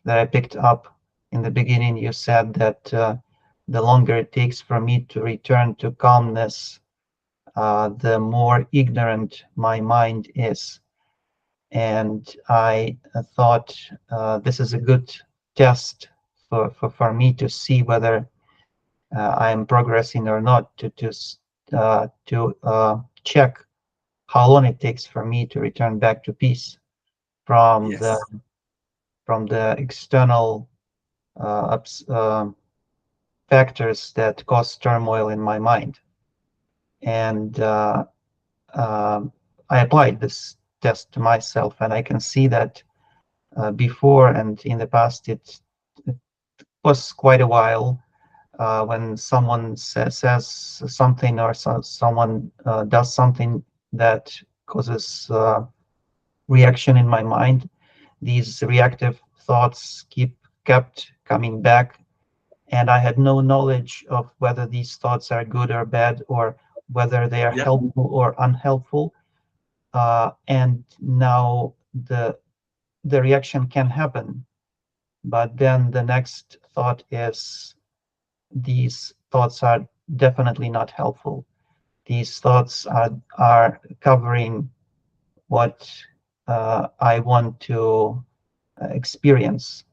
S3: that I picked up in the beginning, you said that the longer it takes for me to return to calmness, the more ignorant my mind is. And I thought this is a good test for me to see whether I am progressing or not, to check how long it takes for me to return back to peace from the
S1: Yes.
S3: external factors that cause turmoil in my mind. And um I applied this test to myself, and I can see that before and in the past it was quite a while when someone says something, or someone does something that causes reaction in my mind. These reactive thoughts kept coming back, and I had no knowledge of whether these thoughts are good or bad, or whether they are
S1: Yeah.
S3: helpful or unhelpful. And now the reaction can happen, but then the next thought is, these thoughts are definitely not helpful. These thoughts are covering what I want to experience.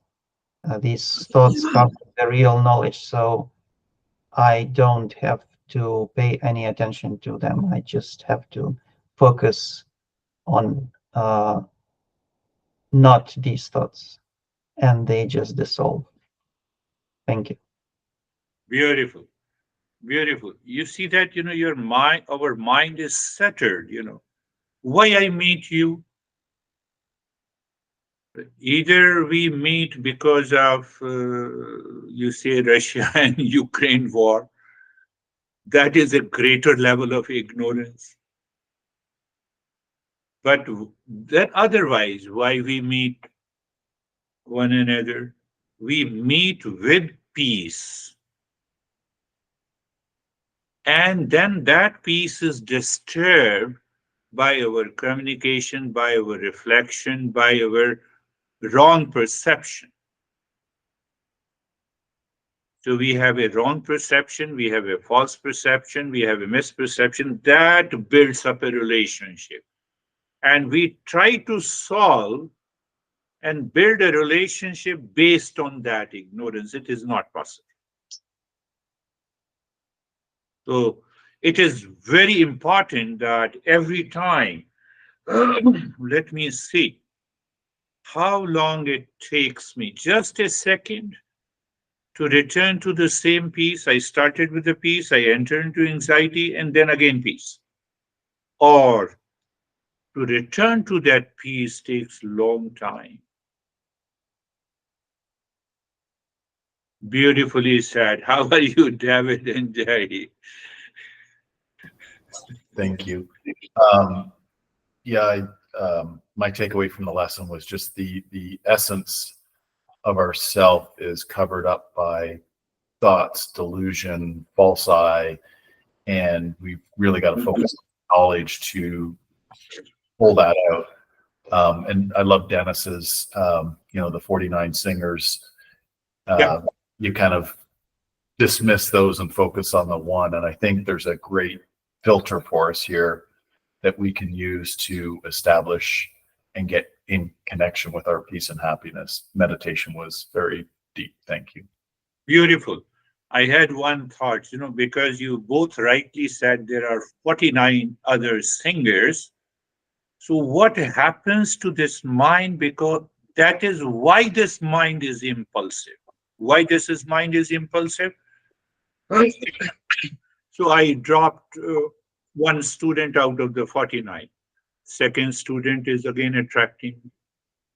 S3: These thoughts cover the real knowledge, so I don't have to pay any attention to them. I just have to focus on not these thoughts, and they just dissolve. Thank you.
S1: Beautiful. Beautiful. You see that, your mind, our mind is centered. Why I meet you? Either we meet because of, you say, Russia and Ukraine war. That is a greater level of ignorance. But that otherwise, why we meet one another? We meet with peace. And then that peace is disturbed by our communication, by our reflection, by our wrong perception. So we have a wrong perception, we have a false perception, we have a misperception that builds up a relationship. And we try to solve and build a relationship based on that ignorance. It is not possible. So it is very important that every time, let me see how long it takes me, just a second, to return to the same peace. I started with the peace, I enter into anxiety, and then again peace. Or to return to that peace takes long time. Beautifully said. How are you, David and Jay?
S4: Thank you. Yeah, my takeaway from the lesson was just the essence of ourself is covered up by thoughts, delusion, false I, and we've really got to focus on knowledge to pull that out. And I love Dennis's, the 49 singers.
S1: Yeah.
S4: You kind of dismiss those and focus on the one. And I think there's a great filter for us here that we can use to establish and get in connection with our peace and happiness. Meditation was very deep. Thank you.
S1: Beautiful. I had one thought, because you both rightly said there are 49 other singers. So what happens to this mind? Because that is why this mind is impulsive. Why this mind is impulsive? So I dropped one student out of the 49. Second student is again attracting.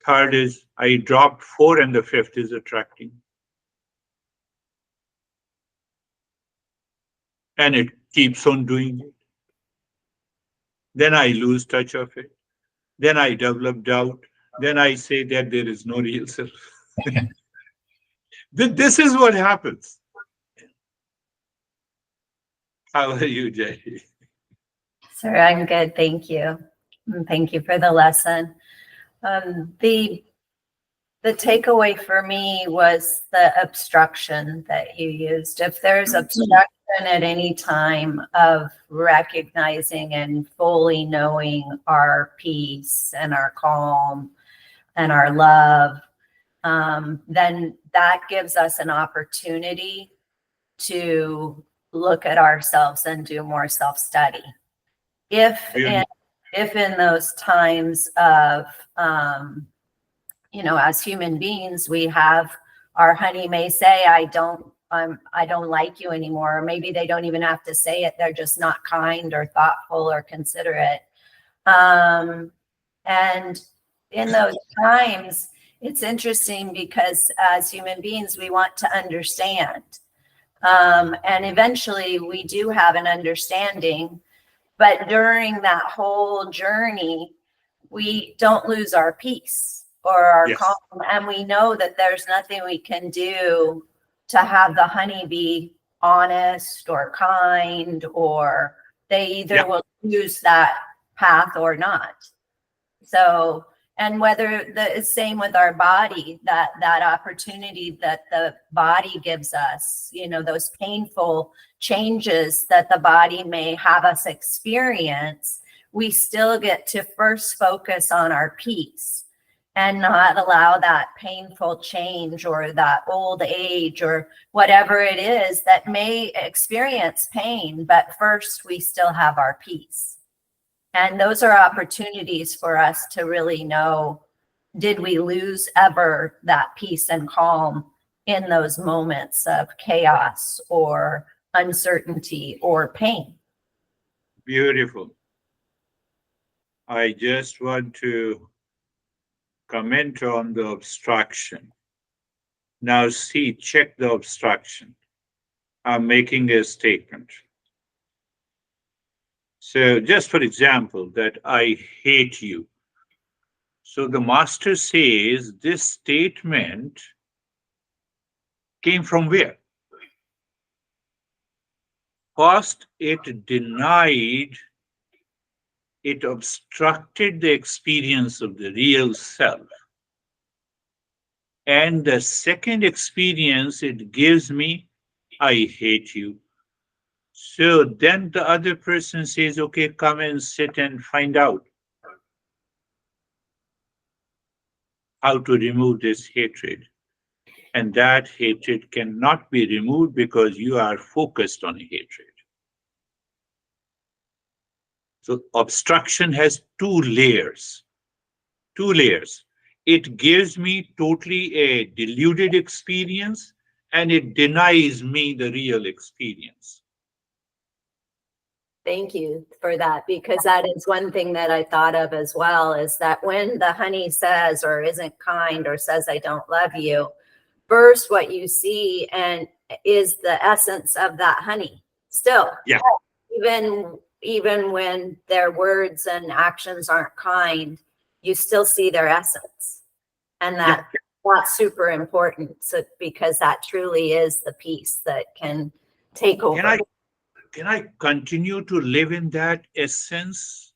S1: Third is I dropped 4 and the fifth is attracting. And it keeps on doing it. Then I lose touch of it. Then I develop doubt. Then I say that there is no real self. This is what happens. How are you, Jay?
S5: Sir, I'm good. Thank you. And thank you for the lesson. The takeaway for me was the obstruction that you used. If there's obstruction at any time of recognizing and fully knowing our peace and our calm and our love, then that gives us an opportunity to look at ourselves and do more self-study. If in those times of, as human beings, we have, our honey may say, I don't like you anymore. Or maybe they don't even have to say it. They're just not kind or thoughtful or considerate. And in those times, it's interesting because as human beings, we want to understand. And eventually we do have an understanding, but during that whole journey, we don't lose our peace or our calm. And we know that there's nothing we can do to have the honey be honest or kind, or they either will choose that path or not. So, and whether the same with our body, that opportunity that the body gives us, those painful changes that the body may have us experience, we still get to first focus on our peace and not allow that painful change or that old age or whatever it is that may experience pain, but first we still have our peace. And those are opportunities for us to really know, did we lose ever that peace and calm in those moments of chaos or uncertainty or pain?
S1: Beautiful. I just want to comment on the obstruction. Now see, check the obstruction. I'm making a statement. So just for example, that I hate you. So the master says this statement came from where? First, it denied, it obstructed the experience of the real self. And the second experience it gives me I hate you. So then the other person says, okay, come and sit and find out how to remove this hatred. And that hatred cannot be removed because you are focused on hatred. So obstruction has two layers. Two layers. It gives me totally a deluded experience and it denies me the real experience.
S5: Thank you for that, because that is one thing that I thought of as well, is that when the honey says or isn't kind or says, I don't love you, first what you see and is the essence of that honey still.
S1: Yeah.
S5: Even when their words and actions aren't kind, you still see their essence. And that's super important. So because that truly is the peace that can take over.
S1: Can I continue to live in that essence?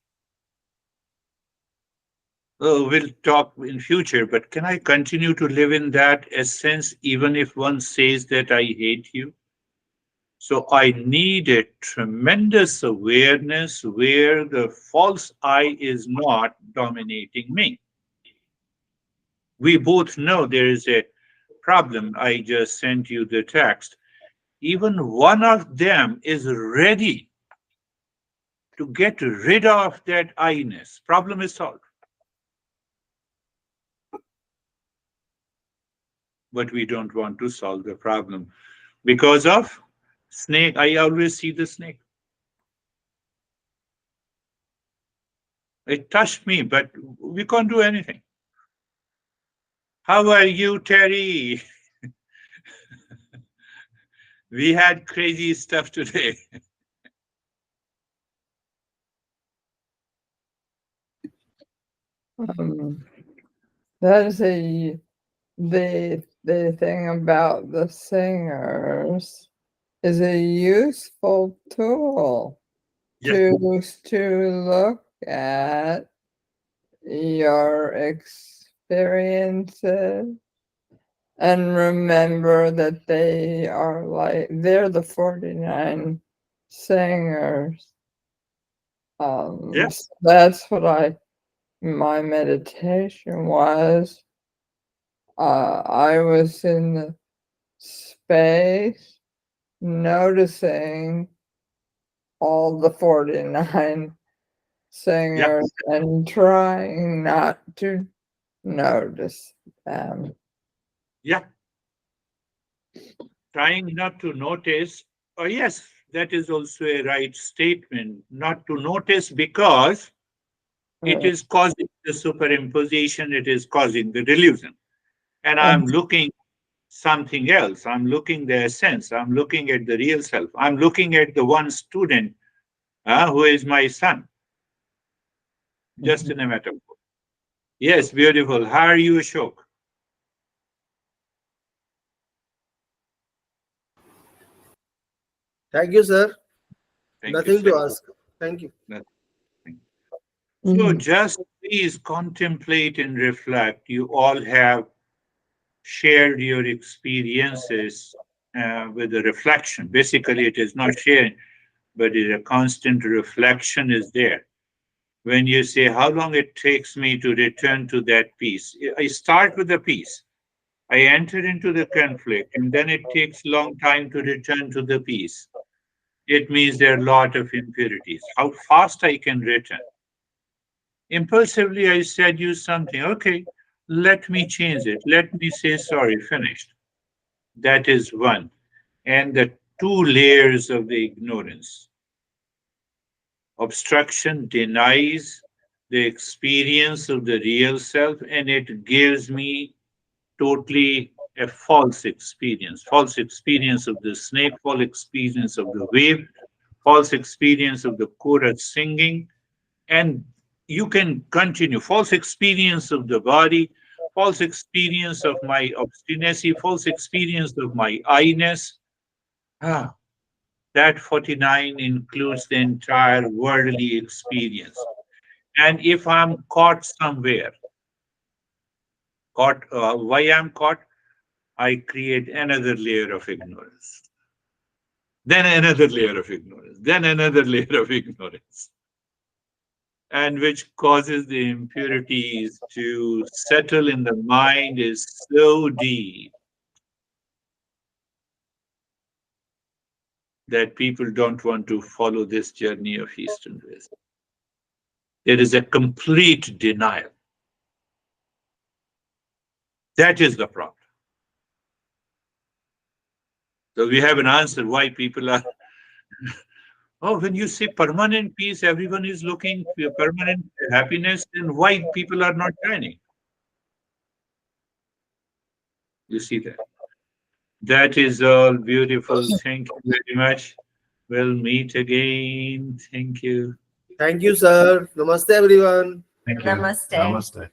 S1: We'll talk in future, but can I continue to live in that essence even if one says that I hate you? So I need a tremendous awareness where the false I is not dominating me. We both know there is a problem. I just sent you the text. Even one of them is ready to get rid of that I-ness. Problem is solved. But we don't want to solve the problem because of snake. I always see the snake. It touched me, but we can't do anything. How are you, Terry? We had crazy stuff today.
S6: Um, that's the thing about the singers is a useful tool
S1: Yes.
S6: to look at your experiences and remember that they're the 49 singers.
S1: Yes.
S6: That's what my meditation was. I was in the space noticing all the 49 singers and trying not to notice them.
S1: Yeah. Trying not to notice. Oh, yes, that is also a right statement. Not to notice because it is causing the superimposition, it is causing the delusion. And I'm looking something else. I'm looking the essence. I'm looking at the real self. I'm looking at the one student who is my son. Just in a metaphor. Yes, beautiful. How are you, Ashok?
S7: Thank you, sir.
S1: Thank
S7: Nothing
S1: you,
S7: to
S1: sir.
S7: ask. Thank you.
S1: So just please contemplate and reflect. You all have shared your experiences with a reflection. Basically, it is not sharing, but a constant reflection is there. When you say how long it takes me to return to that peace, I start with the peace. I enter into the conflict, and then it takes long time to return to the peace. It means there are a lot of impurities. How fast I can return? Impulsively, I said you something. Okay, let me change it. Let me say sorry, finished. That is one. And the two layers of the ignorance. Obstruction denies the experience of the real self and it gives me totally a false experience of the snake, false experience of the wave, false experience of the chorus singing, and you can continue false experience of the body, false experience of my obstinacy, false experience of my I-ness. Ah, that 49 includes the entire worldly experience. And if I'm caught somewhere, why I'm caught, I create another layer of ignorance. then another layer of ignorance, then another layer of ignorance, and which causes the impurities to settle in the mind is so deep that people don't want to follow this journey of East and West. There is a complete denial. That is the problem. So we have an answer why people are, oh, when you say permanent peace, everyone is looking for permanent happiness, then why people are not joining? You see that? That is all beautiful. Thank you very much. We'll meet again. Thank you.
S7: Thank you, sir. Namaste, everyone.
S4: Thank you.
S5: Namaste.
S4: Namaste.